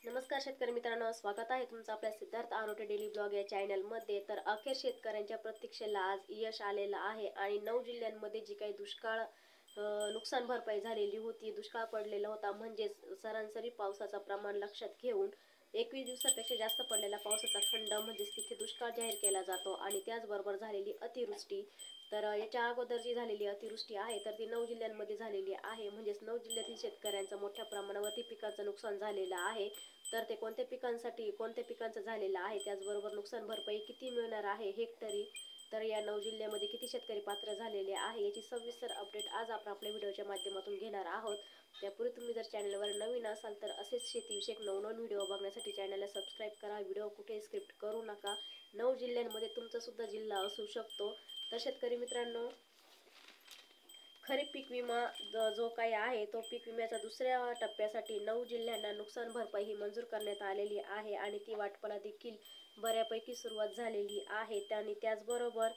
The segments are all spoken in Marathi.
नमस्कार शेतकरी मित्रांनो, स्वागत आहे तुमचं आपल्या सिद्धार्थ आरोटे डेली ब्लॉग या चॅनलमध्ये। तर अखेर शेतकऱ्यांच्या प्रतीक्षेला आज यश आलेलं आहे आणि 9 जिल्ह्यांमध्ये जी काही दुष्काळ नुकसान भरपाई झालेली होती, दुष्काळ पडलेला होता, म्हणजेच सरासरी पावसाचं प्रमाण लक्षात घेऊन 21 दिवसापेक्षा जास्त पडलेला पावसाचा खंड म्हणजेच तिथे दुष्काळ जाहीर केला जातो। आणि त्याचबरोबर झालेली अतिवृष्टी, तर याच्या अगोदर जी झालेली अतिवृष्टी आहे तर ती 9 जिल्ह्यांमध्ये झालेली आहे, म्हणजेच 9 जिल्ह्यातील शेतकऱ्यांचं मोठ्या प्रमाणावरती पिकाचं नुकसान झालेलं आहे। तर ते कोणत्या पिकांचं झालेलं आहे, त्याचबरोबर नुकसान भरपाई किती मिळणार आहे हेक्टरी, तर या 9 जिल्ह्यामध्ये किती शेतकरी पात्र झालेले आहे याची सविस्तर अपडेट आज आपण आपल्या व्हिडिओच्या माध्यमातून घेणार आहोत। त्यापूर्वी तुम्ही जर चॅनलवर नवीन असाल तर असेच शेतीविषयक नवनवीन व्हिडिओ बघण्यासाठी चॅनलला सबस्क्राईब करा। व्हिडिओ कुठे स्किप करू नका। 9 जिल्ह्यांमध्ये तुमचा सुद्धा जिल्हा असू शकतो। तर शेतकरी मित्रांनो, खरीप पीक विमा जो काही आहे तो पीक विम्याच्या दुसऱ्या टप्प्यासाठी 9 जिल्ह्यांना नुकसान भरपाई ही मंजूर करण्यात आलेली आहे आणि ती वाटपाला देखील बऱ्यापैकी सुरुवात झालेली आहे। त्याचबरोबर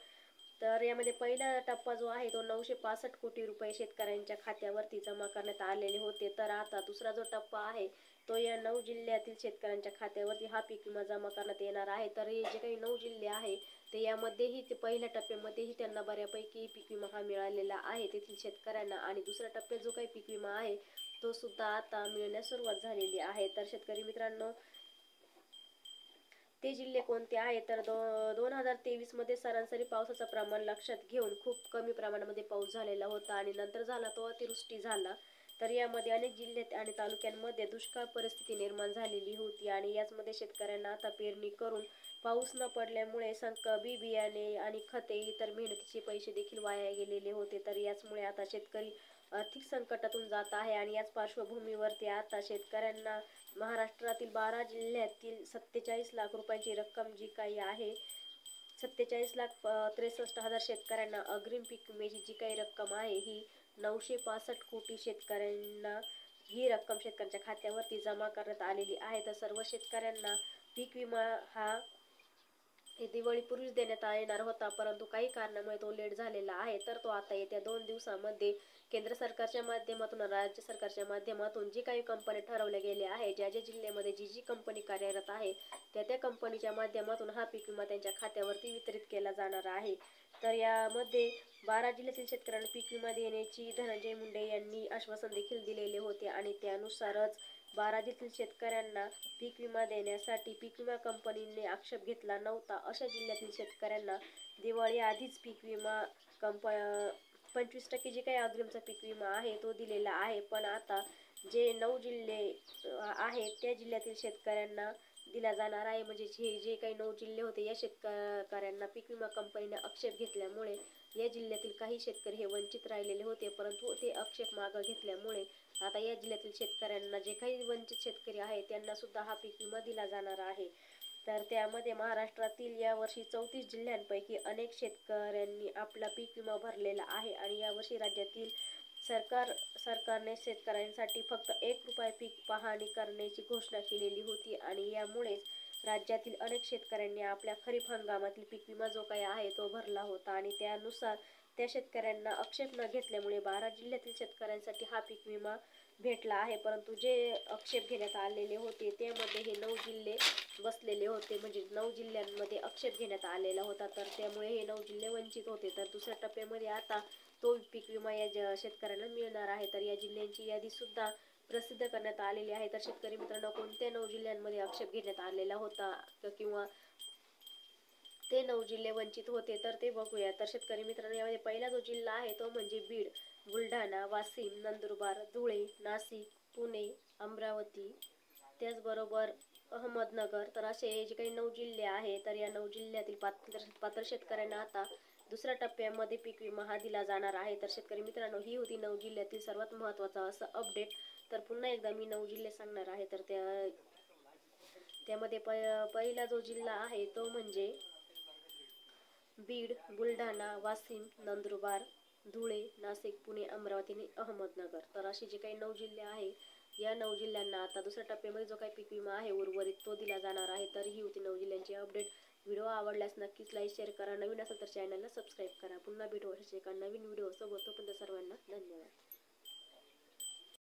तर यामध्ये पहिला टप्पा जो आहे तो 965 कोटी रुपये शेतकऱ्यांच्या खात्यावरती जमा करण्यात आलेले होते। तर आता दुसरा जो टप्पा आहे तो या 9 जिल्ह्यातील शेतकऱ्यांच्या खात्यावरती हा पीक विमा जमा करण्यात येणार आहे। तर हे जे काही 9 जिल्हे आहे ते यामध्येही ते पहिल्या टप्प्यामध्येही त्यांना बऱ्यापैकी पीक विमा हा मिळालेला आहे तेथील शेतकऱ्यांना, आणि दुसऱ्या टप्प्यात जो काही पीक विमा आहे तो सुद्धा आता मिळण्यास सुरुवात झालेली आहे। तर शेतकरी मित्रांनो, ते जिल्हे कोणते आहे तर 2023 मध्ये सरासरी पावसाचं प्रमाण लक्षात घेऊन खूप कमी प्रमाणामध्ये पाऊस झालेला होता आणि नंतर झाला तो अतिवृष्टी झाला। तर यामध्ये अनेक जिल्ह्यात आणि तालुक्यांमध्ये दुष्काळ परिस्थिती निर्माण झालेली होती आणि याचमध्ये शेतकऱ्यांना आता पेरणी करून पाऊस न पडल्यामुळे बी बियाणे आणि खते इतर मेहनतीचे पैसे देखील वाया गेलेले होते। तर याचमुळे आता शेतकरी आर्थिक संकटातून जात आहे आणि याच पार्श्वभूमीवरती आता शेतकऱ्यांना महाराष्ट्रातील 12 जिल्ह्यातील 47 लाख रुपयांची रक्कम जी काही आहे, 47,63,हजार शेतकऱ्यांना अग्रिम पीक विम्याची जी काही रक्कम आहे ही 965 कोटी शेतकऱ्यांना ही रक्कम शेतकऱ्यांच्या खात्यावरती जमा करण्यात आलेली आहे। तर सर्व शेतकऱ्यांना पीक विमा हा दिवाळीपूर्वीच देण्यात येणार होता, परंतु काही कारणामुळे तो लेट झालेला आहे। तर तो आता येत्या 2 दिवसामध्ये केंद्र सरकारच्या माध्यमातून, राज्य सरकारच्या माध्यमातून जी काही कंपनी ठरवल्या गेल्या आहे, ज्या जिल्ह्यामध्ये जी कंपनी कार्यरत आहे त्या कंपनीच्या माध्यमातून हा पीक विमा त्यांच्या खात्यावरती वितरित केला जाणार आहे। तर यामध्ये 12 जिल्ह्यातील शेतकऱ्यांना पीक विमा देण्याची धनंजय मुंडे यांनी आश्वासन देखील दिलेले होते आणि त्यानुसारच 12 जिल्ह्यातील शेतकऱ्यांना पीक विमा देण्यासाठी पीक विमा कंपनीने आक्षेप घेतला नव्हता अशा जिल्ह्यातील शेतकऱ्यांना दिवाळी आधीच पीक विमा 25% जे काही अग्रिमचा पीक विमा आहे तो दिलेला आहे। पण आता जे 9 जिल्हे आहेत त्या जिल्ह्यातील शेतकऱ्यांना दिला जाणार आहे, म्हणजे जे काही 9 जिल्हे होते या शेतकऱ्यांना पीक विमा कंपनीने आक्षेप घेतल्यामुळे या जिल्ह्यातील काही शेतकरी हे वंचित राहिलेले होते, परंतु ते आक्षेप मागे घेतल्यामुळे आता या जिल्ह्यातील शेतकऱ्यांना, जे काही वंचित शेतकरी आहेत त्यांना सुद्धा हा पीक विमा दिला जाणार आहे। तर त्यामध्ये महाराष्ट्रातील यावर्षी 34 जिल्ह्यांपैकी अनेक शेतकऱ्यांनी आपला पीक विमा भरलेला आहे आणि यावर्षी राज्यातील सरकारने शेतकऱ्यांसाठी फक्त 1 रुपया पीक पाहणी करण्याची घोषणा केलेली होती आणि यामुळेच राज्यातील अनेक शेतकऱ्यांनी आपल्या खरीप हंगामातील पीक विमा जो काही आहे तो भरला होता आणि त्यानुसार त्या शेतकऱ्यांना आक्षेप न घेतल्यामुळे 12 जिल्ह्यातील शेतकऱ्यांसाठी हा पीक विमा भेटला आहे। परंतु जे आक्षेप घेण्यात आलेले होते त्यामध्ये हे 9 जिल्हे बसलेले होते, म्हणजे 9 जिल्ह्यांमध्ये आक्षेप घेण्यात आलेला होता, तर त्यामुळे हे 9 जिल्हे वंचित होते। तर दुसऱ्या टप्प्यामध्ये आता तो पीक विमा या शेतकऱ्यांना मिळणार आहे। तर या जिल्ह्यांची यादी सुद्धा प्रसिद्ध करण्यात आलेली आहे। तर शेतकरी मित्रांनो, कोणत्या 9 जिल्ह्यांमध्ये आक्षेप घेण्यात आलेला होता किंवा ते 9 जिल्हे वंचित होते तर ते बघूया। तर शेतकरी मित्रांनो, यामध्ये पहिला जो जिल्हा आहे तो म्हणजे बीड, बुलढाणा, वाशिम, नंदुरबार, धुळे, नाशिक, पुणे, अमरावती, त्याचबरोबर अहमदनगर। तर असे जे काही 9 जिल्हे आहे तर या 9 जिल्ह्यातील पात्र शेतकऱ्यांना आता दुसऱ्या टप्प्यामध्ये पीक विमा हा दिला जाणार आहे। तर शेतकरी मित्रांनो, ही होती 9 जिल्ह्यातील सर्वात महत्त्वाचा असं अपडेट। तर पुन्हा एकदा मी 9 जिल्हे सांगणार आहे। तर त्यामध्ये पहिला जो जिल्हा आहे तो म्हणजे बीड, बुलढाणा, वाशिम, नंदुरबार, धुळे, नाशिक, पुणे, अमरावती आणि अहमदनगर। तर असे जे काही 9 जिल्हे आहे या 9 जिल्ह्यांना आता दुसऱ्या टप्प्यामध्ये जो काही पीक विमा आहे उर्वरित तो दिला जाणार आहे। तर ही होती 9 जिल्ह्यांची अपडेट। व्हिडिओ आवडल्यास नक्कीच लाईक शेअर करा, नवीन असेल तर चॅनलला सबस्क्राईब करा। पुन्हा भेटू अशाच एका नवीन व्हिडिओ सोबत, तोपर्यंत सर्वांना धन्यवाद।